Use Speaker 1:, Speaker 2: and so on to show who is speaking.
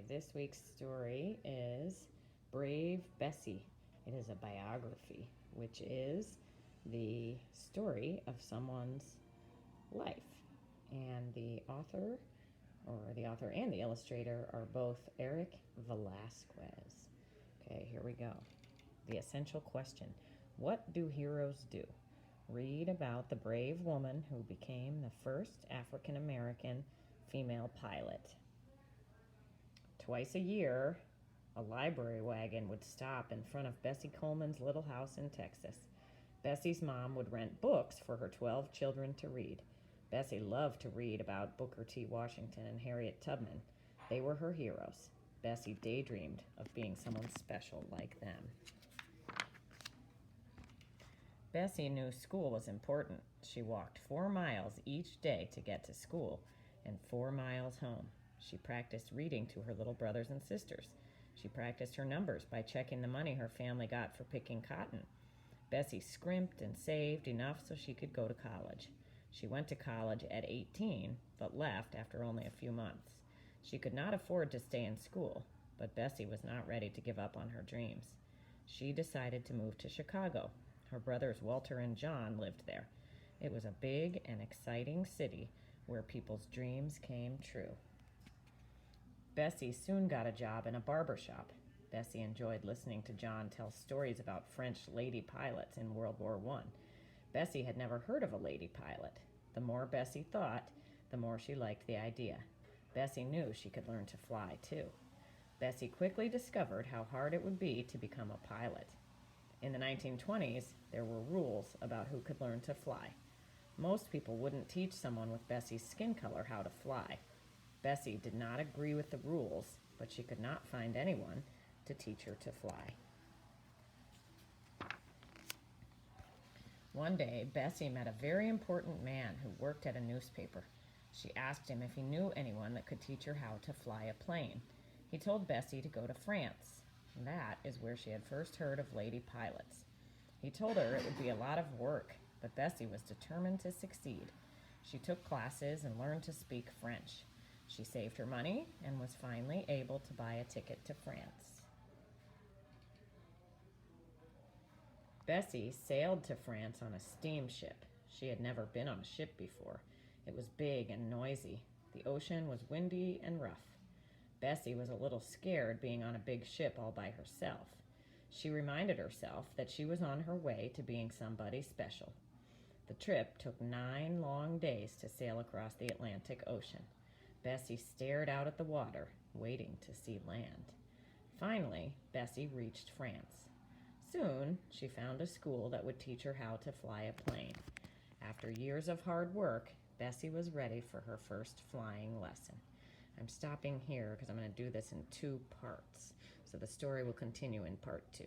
Speaker 1: This week's story is Brave Bessie. It is a biography, which is the story of someone's life. And the author and the illustrator are both Eric Velasquez. Okay, here we go. The essential question: what do heroes do? Read about the brave woman who became the first African American female pilot. Twice a year, a library wagon would stop in front of Bessie Coleman's little house in Texas. Bessie's mom would rent books for her 12 children to read. Bessie loved to read about Booker T. Washington and Harriet Tubman. They were her heroes. Bessie daydreamed of being someone special like them. Bessie knew school was important. She walked 4 miles each day to get to school and 4 miles home. She practiced reading to her little brothers and sisters. She practiced her numbers by checking the money her family got for picking cotton. Bessie scrimped and saved enough so she could go to college. She went to college at 18, but left after only a few months. She could not afford to stay in school, but Bessie was not ready to give up on her dreams. She decided to move to Chicago. Her brothers Walter and John lived there. It was a big and exciting city where people's dreams came true. Bessie soon got a job in a barber shop. Bessie enjoyed listening to John tell stories about French lady pilots in World War I. Bessie had never heard of a lady pilot. The more Bessie thought, the more she liked the idea. Bessie knew she could learn to fly, too. Bessie quickly discovered how hard it would be to become a pilot. In the 1920s, there were rules about who could learn to fly. Most people wouldn't teach someone with Bessie's skin color how to fly. Bessie did not agree with the rules, but she could not find anyone to teach her to fly. One day, Bessie met a very important man who worked at a newspaper. She asked him if he knew anyone that could teach her how to fly a plane. He told Bessie to go to France. That is where she had first heard of lady pilots. He told her it would be a lot of work, but Bessie was determined to succeed. She took classes and learned to speak French. She saved her money and was finally able to buy a ticket to France. Bessie sailed to France on a steamship. She had never been on a ship before. It was big and noisy. The ocean was windy and rough. Bessie was a little scared being on a big ship all by herself. She reminded herself that she was on her way to being somebody special. The trip took 9 long days to sail across the Atlantic Ocean. Bessie stared out at the water, waiting to see land. Finally, Bessie reached France. Soon, she found a school that would teach her how to fly a plane. After years of hard work, Bessie was ready for her first flying lesson. I'm stopping here because I'm going to do this in 2 parts. So the story will continue in part 2.